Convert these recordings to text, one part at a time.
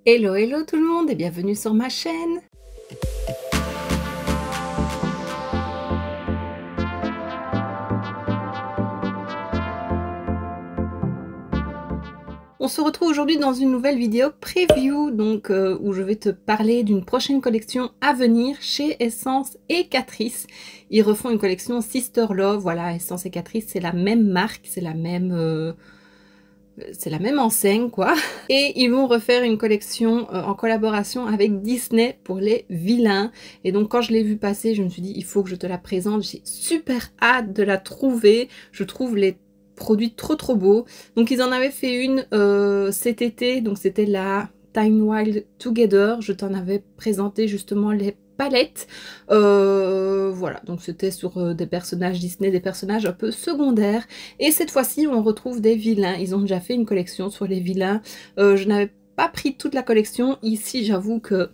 Hello hello tout le monde et bienvenue sur ma chaîne. On se retrouve aujourd'hui dans une nouvelle vidéo preview où je vais te parler d'une prochaine collection à venir chez Essence et Catrice. Ils refont une collection Sister Love, voilà, Essence et Catrice c'est la même marque, c'est la même enseigne quoi. Et ils vont refaire une collection en collaboration avec Disney pour les vilains. Et donc quand je l'ai vu passer, je me suis dit il faut que je te la présente. J'ai super hâte de la trouver. Je trouve les produits trop beaux. Donc ils en avaient fait une cet été. Donc c'était la Time Wild Together. Je t'en avais présenté justement les palettes. Voilà, donc c'était sur des personnages Disney, des personnages un peu secondaires. Et cette fois-ci, on retrouve des vilains. Ils ont déjà fait une collection sur les vilains. Je n'avais pas pris toute la collection. Ici, j'avoue que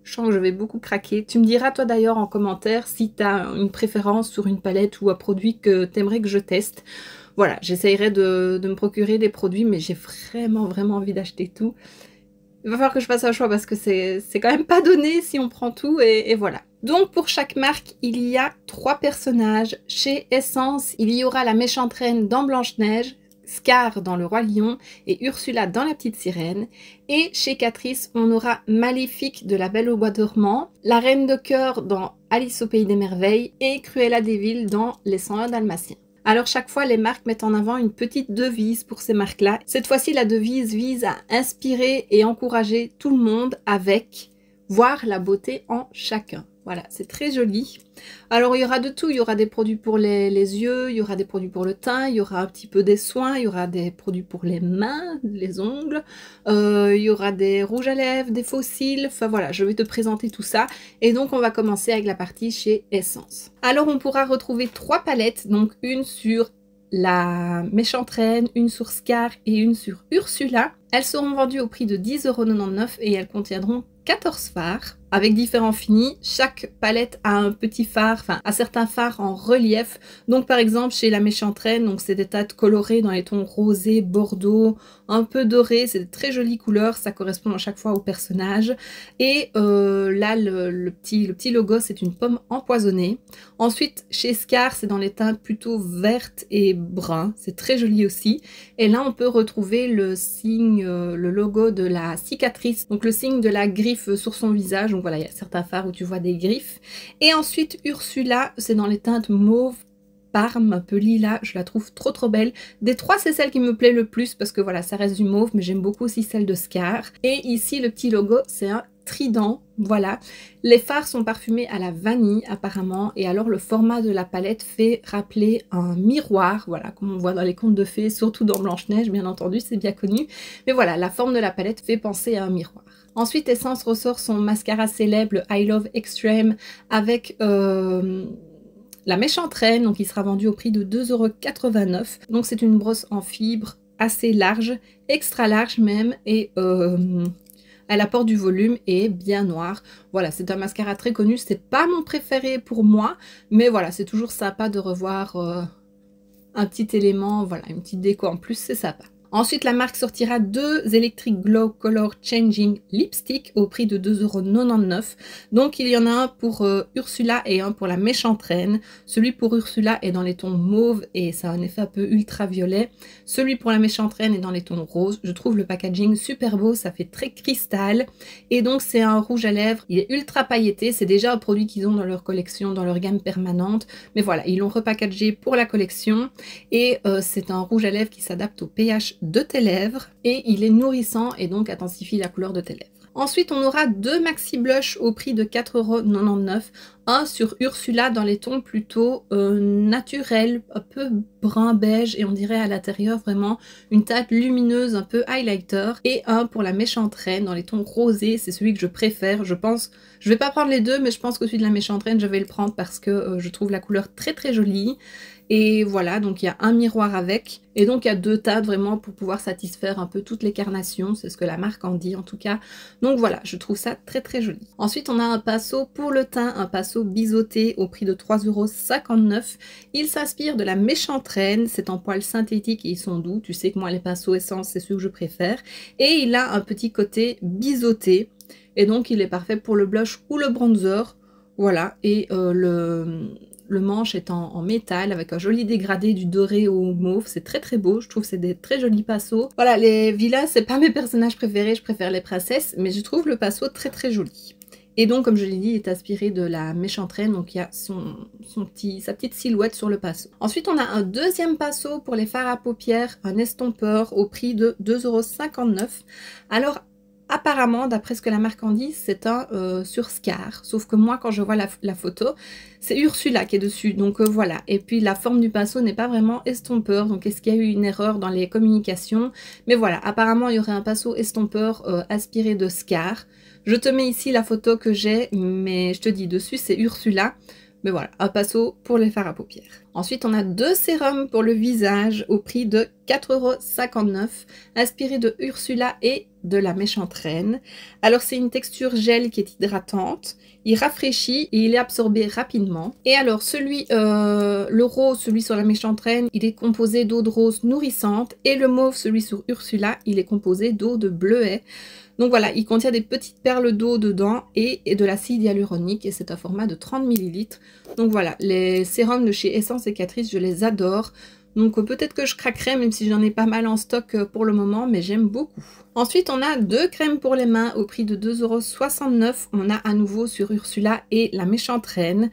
je sens que je vais beaucoup craquer. Tu me diras toi d'ailleurs en commentaire si tu as une préférence sur une palette ou un produit que tu aimerais que je teste. Voilà, j'essayerai de me procurer des produits, mais j'ai vraiment envie d'acheter tout. Il va falloir que je fasse un choix parce que c'est quand même pas donné si on prend tout et voilà. Donc pour chaque marque, il y a 3 personnages. Chez Essence, il y aura la méchante reine dans Blanche-Neige, Scar dans Le Roi Lion et Ursula dans La Petite Sirène. Et chez Catrice, on aura Maléfique de La Belle au Bois dormant, la Reine de Cœur dans Alice au Pays des Merveilles et Cruella de Vil dans Les 101 Dalmatiens. Alors chaque fois, les marques mettent en avant une petite devise pour ces marques-là. Cette fois-ci, la devise vise à inspirer et encourager tout le monde avec « voir la beauté en chacun ». Voilà, c'est très joli. Alors il y aura de tout, il y aura des produits pour les yeux, il y aura des produits pour le teint, il y aura un petit peu des soins, il y aura des produits pour les mains, les ongles, il y aura des rouges à lèvres, des faux cils, enfin voilà, je vais te présenter tout ça. Et donc on va commencer avec la partie chez Essence. Alors on pourra retrouver 3 palettes, donc une sur la méchante reine, une sur Scar et une sur Ursula. Elles seront vendues au prix de 10,99 € et elles contiendront 14 fards avec différents finis. Chaque palette a un petit phare, enfin a certains fards en relief. Donc par exemple chez la méchante reine, donc c'est des teintes colorées dans les tons rosé, bordeaux, un peu doré, c'est de très jolies couleurs, ça correspond à chaque fois au personnage. Et là le petit logo c'est une pomme empoisonnée. Ensuite chez Scar c'est dans les teintes plutôt vertes et brun, c'est très joli aussi. Et là on peut retrouver le signe, le logo de la cicatrice, donc le signe de la griffe sur son visage. Donc voilà, il y a certains fards où tu vois des griffes. Et ensuite Ursula, c'est dans les teintes mauve, parme, un peu lilas, je la trouve trop belle. Des 3, c'est celle qui me plaît le plus parce que voilà, ça reste du mauve, mais j'aime beaucoup aussi celle de Scar. Et ici, le petit logo, c'est un trident, voilà. Les fards sont parfumés à la vanille apparemment, et alors le format de la palette fait rappeler un miroir, voilà, comme on voit dans les contes de fées, surtout dans Blanche-Neige, bien entendu, c'est bien connu. Mais voilà, la forme de la palette fait penser à un miroir. Ensuite, Essence ressort son mascara célèbre, le I Love Extreme, avec la méchante reine, donc il sera vendu au prix de 2,89 €. Donc c'est une brosse en fibre assez large, extra large même, et elle apporte du volume et est bien noire. Voilà, c'est un mascara très connu, c'est pas mon préféré pour moi, mais voilà, c'est toujours sympa de revoir un petit élément, voilà, une petite déco en plus, c'est sympa. Ensuite, la marque sortira 2 Electric Glow Color Changing Lipstick au prix de 2,99 €. Donc, il y en a un pour Ursula et un pour la méchante reine. Celui pour Ursula est dans les tons mauve et ça a un effet un peu ultraviolet. Celui pour la méchante reine est dans les tons roses. Je trouve le packaging super beau, ça fait très cristal. Et donc, c'est un rouge à lèvres. Il est ultra pailleté. C'est déjà un produit qu'ils ont dans leur collection, dans leur gamme permanente. Mais voilà, ils l'ont repackagé pour la collection. Et c'est un rouge à lèvres qui s'adapte au pH de tes lèvres et il est nourrissant et donc intensifie la couleur de tes lèvres. Ensuite, on aura 2 maxi blush au prix de 4,99 €. Un sur Ursula dans les tons plutôt naturels, un peu brun beige et on dirait à l'intérieur vraiment une teinte lumineuse, un peu highlighter. Et un pour la méchante reine dans les tons rosés, c'est celui que je préfère. Je pense, je vais pas prendre les deux, mais je pense que celui de la méchante reine, je vais le prendre parce que je trouve la couleur très jolie. Et voilà, donc il y a un miroir avec. Et donc il y a 2 tables vraiment pour pouvoir satisfaire un peu toutes les carnations. C'est ce que la marque en dit en tout cas. Donc voilà, je trouve ça très très joli. Ensuite, on a un pinceau pour le teint, un pinceau biseauté au prix de 3,59 €. Il s'inspire de la Méchante Reine. C'est en poils synthétiques et ils sont doux. Tu sais que moi, les pinceaux essence, c'est ceux que je préfère. Et il a un petit côté biseauté. Et donc, il est parfait pour le blush ou le bronzer. Voilà, et le manche est en métal avec un joli dégradé du doré au mauve. C'est très très beau, je trouve que c'est des très jolis pinceaux. Voilà, les vilains, c'est pas mes personnages préférés, je préfère les princesses, mais je trouve le pinceau très très joli. Et donc, comme je l'ai dit, il est inspiré de la Méchante Reine, donc il y a sa petite silhouette sur le pinceau. Ensuite, on a un deuxième pinceau pour les fards à paupières, un estompeur au prix de 2,59 €. Alors, apparemment, d'après ce que la marque en dit, c'est un sur Scar. Sauf que moi, quand je vois la photo, c'est Ursula qui est dessus. Donc voilà. Et puis la forme du pinceau n'est pas vraiment estompeur. Donc est-ce qu'il y a eu une erreur dans les communications? Mais voilà, apparemment, il y aurait un pinceau estompeur inspiré de Scar. Je te mets ici la photo que j'ai, mais je te dis, dessus, c'est Ursula. Mais voilà, un pinceau pour les fards à paupières. Ensuite, on a 2 sérums pour le visage au prix de 4,59 €, inspirés de Ursula et de la Méchante Reine. Alors, c'est une texture gel qui est hydratante, il rafraîchit et il est absorbé rapidement. Et alors, le rose, celui sur la Méchante Reine, il est composé d'eau de rose nourrissante, et le mauve, celui sur Ursula, il est composé d'eau de bleuet. Donc voilà, il contient des petites perles d'eau dedans et de l'acide hyaluronique, et c'est un format de 30 ml. Donc voilà, les sérums de chez Essence et Catrice, je les adore. Donc peut-être que je craquerai, même si j'en ai pas mal en stock pour le moment, mais j'aime beaucoup. Ensuite, on a 2 crèmes pour les mains au prix de 2,69 €. On a à nouveau sur Ursula et la Méchante Reine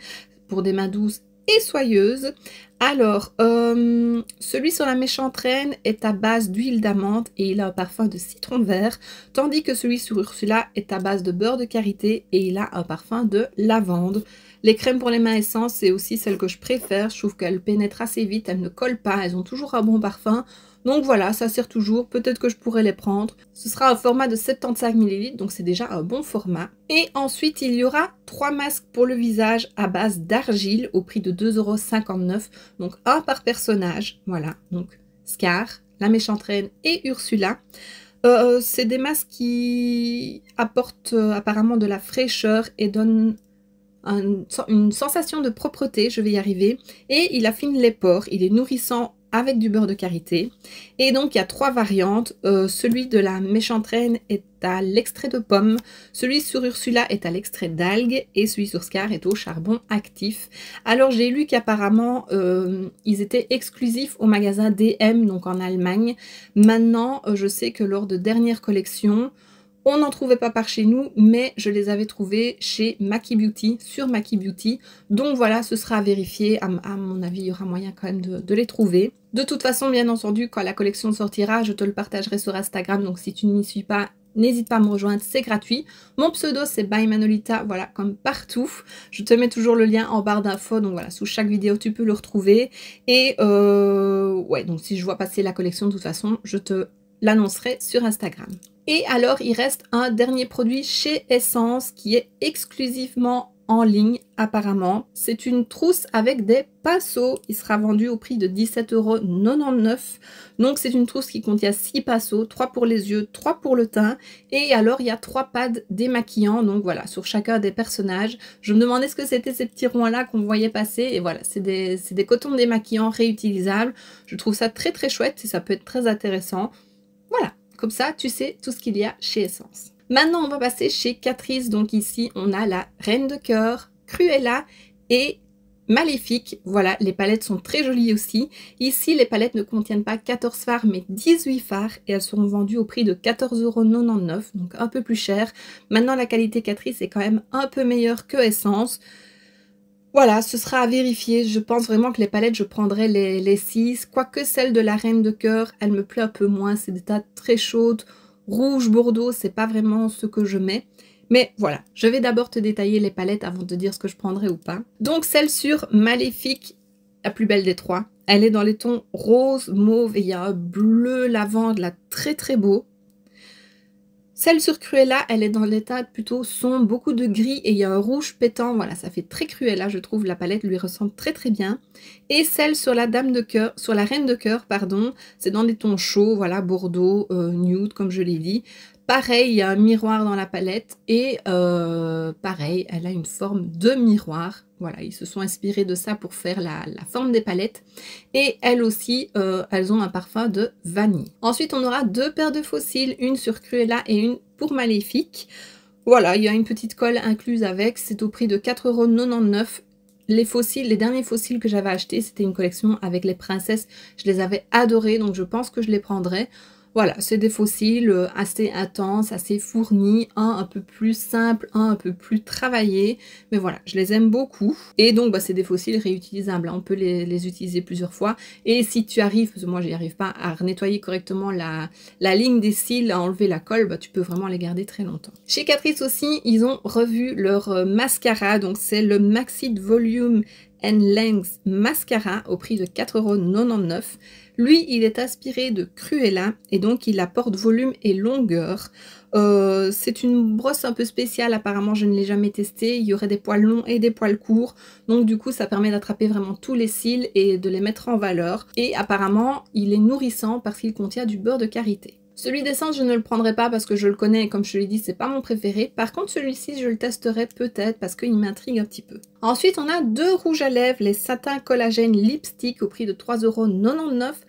pour des mains douces et soyeuses. Alors, celui sur la Méchante Reine est à base d'huile d'amande et il a un parfum de citron vert, tandis que celui sur Ursula est à base de beurre de karité et il a un parfum de lavande. Les crèmes pour les mains essence, c'est aussi celle que je préfère. Je trouve qu'elles pénètrent assez vite, elles ne collent pas, elles ont toujours un bon parfum. Donc voilà, ça sert toujours, peut-être que je pourrais les prendre. Ce sera un format de 75 ml, donc c'est déjà un bon format. Et ensuite, il y aura 3 masques pour le visage à base d'argile au prix de 2,59 €, donc un par personnage. Voilà, donc Scar, la Méchante Reine et Ursula. C'est des masques qui apportent apparemment de la fraîcheur et donnent une sensation de propreté, je vais y arriver, et il affine les pores, il est nourrissant avec du beurre de karité. Et donc il y a 3 variantes, celui de la Méchante Reine est à l'extrait de pomme, celui sur Ursula est à l'extrait d'algue et celui sur Scar est au charbon actif. Alors j'ai lu qu'apparemment ils étaient exclusifs au magasin DM, donc en Allemagne. Maintenant je sais que lors de dernières collections, on n'en trouvait pas par chez nous, mais je les avais trouvés chez Maki Beauty, sur Maki Beauty. Donc voilà, ce sera à vérifier. À mon avis, il y aura moyen quand même de les trouver. De toute façon, bien entendu, quand la collection sortira, je te le partagerai sur Instagram. Donc si tu ne m'y suis pas, n'hésite pas à me rejoindre, c'est gratuit. Mon pseudo, c'est by Manolita, voilà, comme partout. Je te mets toujours le lien en barre d'infos. Donc voilà, sous chaque vidéo, tu peux le retrouver. Et ouais, donc si je vois passer la collection, de toute façon, je te l'annoncerai sur Instagram. Et alors, il reste un dernier produit chez Essence qui est exclusivement en ligne apparemment. C'est une trousse avec des pinceaux. Il sera vendu au prix de 17,99 €. Donc c'est une trousse qui contient 6 pinceaux, 3 pour les yeux, 3 pour le teint. Et alors il y a 3 pads démaquillants, donc voilà, sur chacun des personnages. Je me demandais ce que c'était ces petits ronds là qu'on voyait passer. Et voilà, c'est des cotons démaquillants réutilisables. Je trouve ça très très chouette et ça peut être très intéressant. Voilà, comme ça tu sais tout ce qu'il y a chez Essence. Maintenant, on va passer chez Catrice. Donc ici, on a la Reine de Cœur, Cruella et Maléfique. Voilà, les palettes sont très jolies aussi. Ici, les palettes ne contiennent pas 14 fards, mais 18 fards. Et elles seront vendues au prix de 14,99 €, donc un peu plus cher. Maintenant, la qualité Catrice est quand même un peu meilleure que Essence. Voilà, ce sera à vérifier. Je pense vraiment que les palettes, je prendrai les 6. Quoique celle de la Reine de Cœur, elle me plaît un peu moins. C'est des teintes très chaudes. Rouge, bordeaux, c'est pas vraiment ce que je mets. Mais voilà, je vais d'abord te détailler les palettes avant de te dire ce que je prendrai ou pas. Donc celle sur Maléfique, la plus belle des 3. Elle est dans les tons rose, mauve et il y a un bleu lavande là très très beau. Celle sur Cruella, elle est dans les teintes plutôt sombres, beaucoup de gris et il y a un rouge pétant. Voilà, ça fait très Cruella, je trouve. La palette lui ressemble très très bien. Et celle sur la Dame de cœur, sur la Reine de cœur, pardon, c'est dans des tons chauds, voilà, bordeaux, nude, comme je l'ai dit. Pareil, il y a un miroir dans la palette et pareil, elle a une forme de miroir. Voilà, ils se sont inspirés de ça pour faire la forme des palettes. Et elles aussi, elles ont un parfum de vanille. Ensuite, on aura deux paires de faux cils, une sur Cruella et une pour Maléfique. Voilà, il y a une petite colle incluse avec, c'est au prix de 4,99 €. Les fossiles, les derniers fossiles que j'avais achetés, c'était une collection avec les princesses. Je les avais adorés, donc je pense que je les prendrai. Voilà, c'est des fossiles assez intenses, assez fournis, un peu plus simple, un peu plus travaillé. Mais voilà, je les aime beaucoup. Et donc, bah, c'est des fossiles réutilisables, hein. On peut les utiliser plusieurs fois. Et si tu arrives, parce que moi, j'y arrive pas, à nettoyer correctement la ligne des cils, à enlever la colle, bah, tu peux vraiment les garder très longtemps. Chez Catrice aussi, ils ont revu leur mascara. Donc, c'est le Maxi Volume and Length Mascara au prix de 4,99 €. Lui, il est inspiré de Cruella et donc il apporte volume et longueur. C'est une brosse un peu spéciale, apparemment je ne l'ai jamais testée. Il y aurait des poils longs et des poils courts. Donc du coup, ça permet d'attraper vraiment tous les cils et de les mettre en valeur. Et apparemment, il est nourrissant parce qu'il contient du beurre de karité. Celui d'essence, je ne le prendrai pas parce que je le connais et comme je te l'ai dit, c'est pas mon préféré. Par contre, celui-ci, je le testerai peut-être parce qu'il m'intrigue un petit peu. Ensuite, on a deux rouges à lèvres, les Satin Collagène Lipstick au prix de 3,99 €.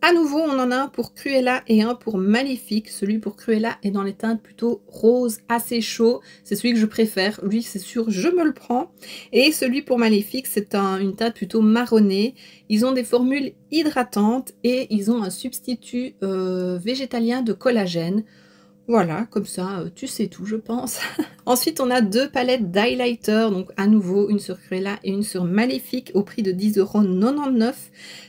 À nouveau, on en a un pour Cruella et un pour Maléfique. Celui pour Cruella est dans les teintes plutôt rose, assez chaud. C'est celui que je préfère. Lui, c'est sûr, je me le prends. Et celui pour Maléfique, c'est une teinte plutôt marronnée. Ils ont des formules hydratantes et ils ont un substitut végétalien de collagène. Voilà, comme ça, tu sais tout, je pense. Ensuite, on a deux palettes d'highlighter, donc à nouveau, une sur Cruella et une sur Maléfique, au prix de 10,99 €.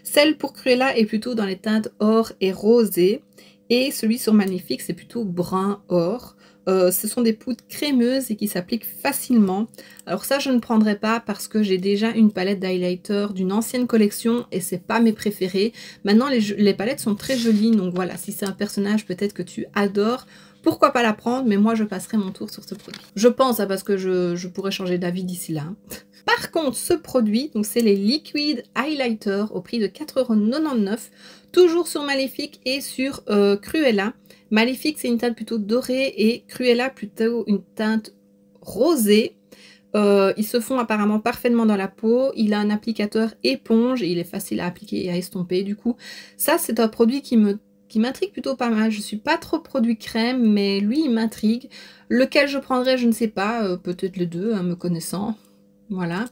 Celle pour Cruella est plutôt dans les teintes or et rosé, et celui sur Maléfique, c'est plutôt brun or. Ce sont des poudres crémeuses et qui s'appliquent facilement. Alors ça, je ne prendrai pas parce que j'ai déjà une palette d'highlighter d'une ancienne collection et c'est pas mes préférés. Maintenant, les palettes sont très jolies, donc voilà, si c'est un personnage peut-être que tu adores, pourquoi pas la prendre, mais moi je passerai mon tour sur ce produit. Je pense, parce que je pourrais changer d'avis d'ici là. Par contre, ce produit, donc c'est les Liquid Highlighter au prix de 4,99 €, toujours sur Maléfique et sur Cruella. Maléfique, c'est une teinte plutôt dorée et Cruella, plutôt une teinte rosée. Ils se font apparemment parfaitement dans la peau. Il a un applicateur éponge et il est facile à appliquer et à estomper. Du coup, ça, c'est un produit qui m'intrigue plutôt pas mal. Je suis pas trop produit crème, mais lui, il m'intrigue. Lequel je prendrais, je ne sais pas. Peut-être les deux, hein, me connaissant. Voilà.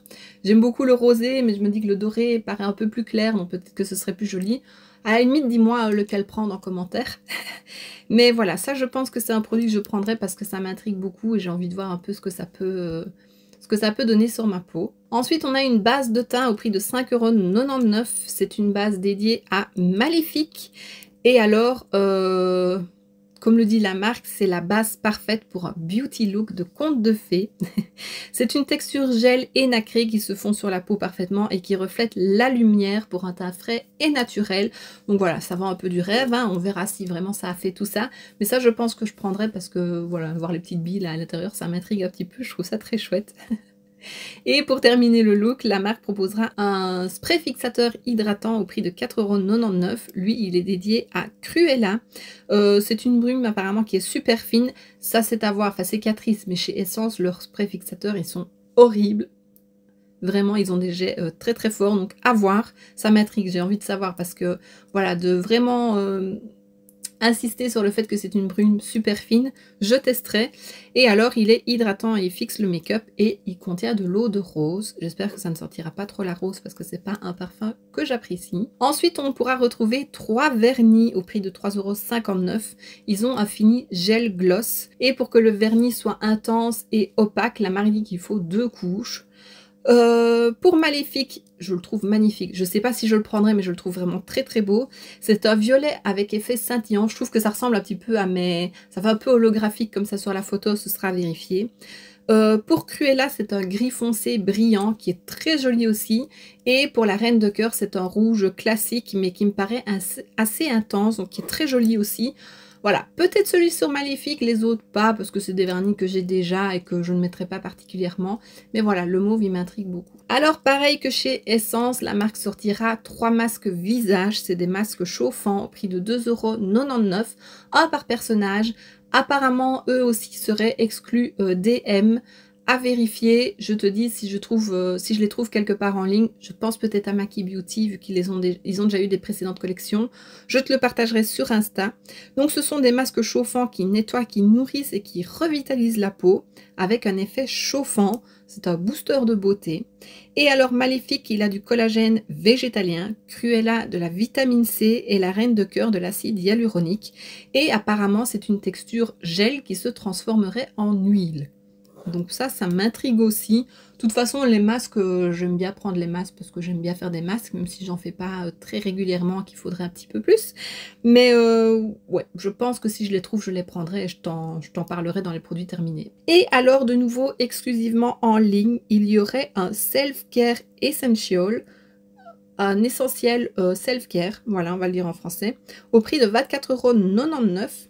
J'aime beaucoup le rosé, mais je me dis que le doré paraît un peu plus clair, donc peut-être que ce serait plus joli. À la limite, dis-moi lequel prendre en commentaire. Mais voilà, ça, je pense que c'est un produit que je prendrais parce que ça m'intrigue beaucoup et j'ai envie de voir un peu ce que ça peut donner sur ma peau. Ensuite, on a une base de teint au prix de 5,99 €. C'est une base dédiée à Maléfique. Et alors, comme le dit la marque, c'est la base parfaite pour un beauty look de conte de fées. C'est une texture gel et nacrée qui se fond sur la peau parfaitement et qui reflète la lumière pour un teint frais et naturel. Donc voilà, ça vend un peu du rêve, hein. On verra si vraiment ça a fait tout ça. Mais ça, je pense que je prendrais parce que, voilà, voir les petites billes là à l'intérieur, ça m'intrigue un petit peu. Je trouve ça très chouette. Et pour terminer le look, la marque proposera un spray fixateur hydratant au prix de 4,99 €. Lui, il est dédié à Cruella. C'est une brume apparemment qui est super fine. Ça, c'est à voir. Enfin, c'est Catrice, mais chez Essence, leurs sprays fixateurs, ils sont horribles. Vraiment, ils ont des jets très très forts. Donc, à voir. Ça m'intrigue. J'ai envie de savoir parce que, voilà, de vraiment insister sur le fait que c'est une brume super fine, je testerai. Et alors, il est hydratant et il fixe le make-up et il contient de l'eau de rose. J'espère que ça ne sentira pas trop la rose parce que c'est pas un parfum que j'apprécie. Ensuite, on pourra retrouver 3 vernis au prix de 3,59 €. Ils ont un fini gel gloss. Et pour que le vernis soit intense et opaque, la marque dit qu'il faut 2 couches. Pour Maléfique, je le trouve magnifique. Je sais pas si je le prendrai, mais je le trouve vraiment très très beau. C'est un violet avec effet scintillant. Je trouve que ça ressemble un petit peu à mes... Ça fait un peu holographique comme ça sur la photo, ce sera vérifié. Pour Cruella, c'est un gris foncé brillant qui est très joli aussi. Et pour la Reine de cœur, c'est un rouge classique, mais qui me paraît assez intense, donc qui est très joli aussi. Voilà, peut-être celui sur Maléfique, les autres pas, parce que c'est des vernis que j'ai déjà et que je ne mettrai pas particulièrement. Mais voilà, le mauve, il m'intrigue beaucoup. Alors, pareil que chez Essence, la marque sortira 3 masques visage. C'est des masques chauffants au prix de 2,99 €, un par personnage. Apparemment, eux aussi seraient exclus DM. À vérifier, je te dis si je les trouve quelque part en ligne. Je pense peut-être à Maki Beauty vu qu'ils ont déjà eu des précédentes collections. Je te le partagerai sur Insta. Donc ce sont des masques chauffants qui nettoient, qui nourrissent et qui revitalisent la peau avec un effet chauffant. C'est un booster de beauté. Et alors Maléfique, il a du collagène végétalien, Cruella de la vitamine C et la reine de cœur de l'acide hyaluronique. Et apparemment c'est une texture gel qui se transformerait en huile. Donc ça m'intrigue aussi. De toute façon, les masques, j'aime bien prendre les masques parce que j'aime bien faire des masques, même si j'en fais pas très régulièrement, qu'il faudrait un petit peu plus. Mais ouais, je pense que si je les trouve, je les prendrai et je t'en parlerai dans les produits terminés. Et alors, de nouveau, exclusivement en ligne, il y aurait un Self-Care Essential, un essentiel self-care, voilà, on va le dire en français, au prix de 24,99 €.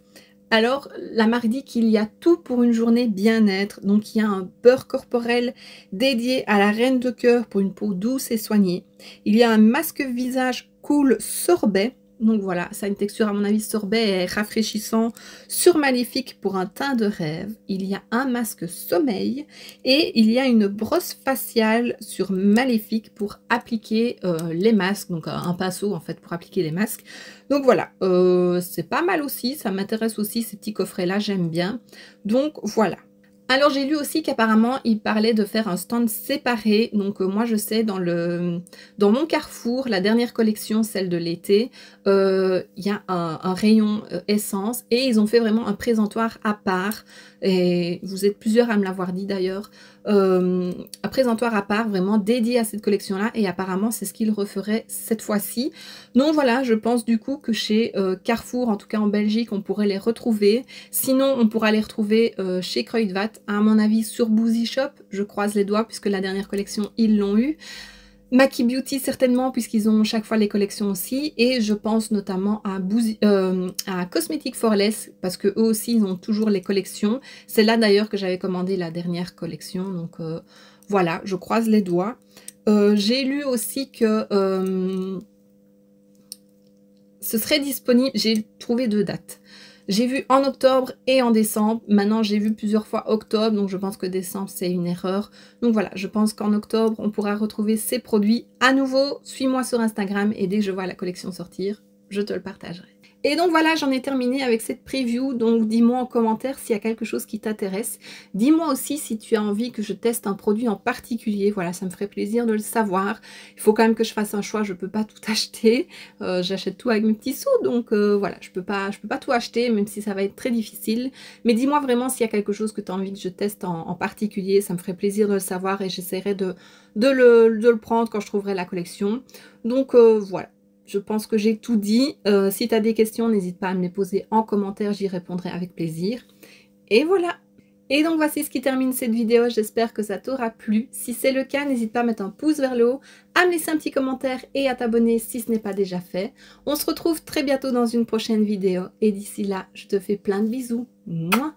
Alors, la marque dit qu'il y a tout pour une journée bien-être. Donc, il y a un beurre corporel dédié à la reine de cœur pour une peau douce et soignée. Il y a un masque visage cool sorbet. Donc voilà, ça a une texture à mon avis sorbet et rafraîchissant sur Maléfique pour un teint de rêve. Il y a un masque sommeil et il y a une brosse faciale sur Maléfique pour appliquer les masques. Donc un pinceau en fait pour appliquer les masques. Donc voilà, c'est pas mal aussi, ça m'intéresse aussi ces petits coffrets là, j'aime bien. Donc voilà. Alors j'ai lu aussi qu'apparemment il parlait de faire un stand séparé, donc moi je sais dans mon Carrefour, la dernière collection, celle de l'été, il y a un rayon essence et ils ont fait vraiment un présentoir à part, et vous êtes plusieurs à me l'avoir dit d'ailleurs, un présentoir à part vraiment dédié à cette collection là, et apparemment c'est ce qu'ils referaient cette fois-ci. Donc voilà, je pense du coup que chez Carrefour, en tout cas en Belgique, on pourrait les retrouver. Sinon on pourra les retrouver chez Kruidvat, à mon avis sur Boozy Shop, je croise les doigts puisque la dernière collection ils l'ont eu. Maki Beauty certainement puisqu'ils ont chaque fois les collections aussi, et je pense notamment à Cosmetic for Less parce que eux aussi ils ont toujours les collections. C'est là d'ailleurs que j'avais commandé la dernière collection, donc voilà, je croise les doigts. J'ai lu aussi que ce serait disponible, j'ai trouvé 2 dates. J'ai vu en octobre et en décembre. Maintenant, j'ai vu plusieurs fois octobre, donc je pense que décembre, c'est une erreur. Donc voilà, je pense qu'en octobre, on pourra retrouver ces produits à nouveau. Suis-moi sur Instagram et dès que je vois la collection sortir, je te le partagerai. Et donc voilà, j'en ai terminé avec cette preview. Donc dis-moi en commentaire s'il y a quelque chose qui t'intéresse. Dis-moi aussi si tu as envie que je teste un produit en particulier. Voilà, ça me ferait plaisir de le savoir. Il faut quand même que je fasse un choix, je ne peux pas tout acheter. J'achète tout avec mes petits sous, donc voilà, je peux pas tout acheter, même si ça va être très difficile. Mais dis-moi vraiment s'il y a quelque chose que tu as envie que je teste en particulier. Ça me ferait plaisir de le savoir et j'essaierai de le prendre quand je trouverai la collection. Donc voilà. Je pense que j'ai tout dit. Si tu as des questions, n'hésite pas à me les poser en commentaire, j'y répondrai avec plaisir. Et voilà. Et donc voici ce qui termine cette vidéo, j'espère que ça t'aura plu. Si c'est le cas, n'hésite pas à mettre un pouce vers le haut, à me laisser un petit commentaire et à t'abonner si ce n'est pas déjà fait. On se retrouve très bientôt dans une prochaine vidéo. Et d'ici là, je te fais plein de bisous. Mouah.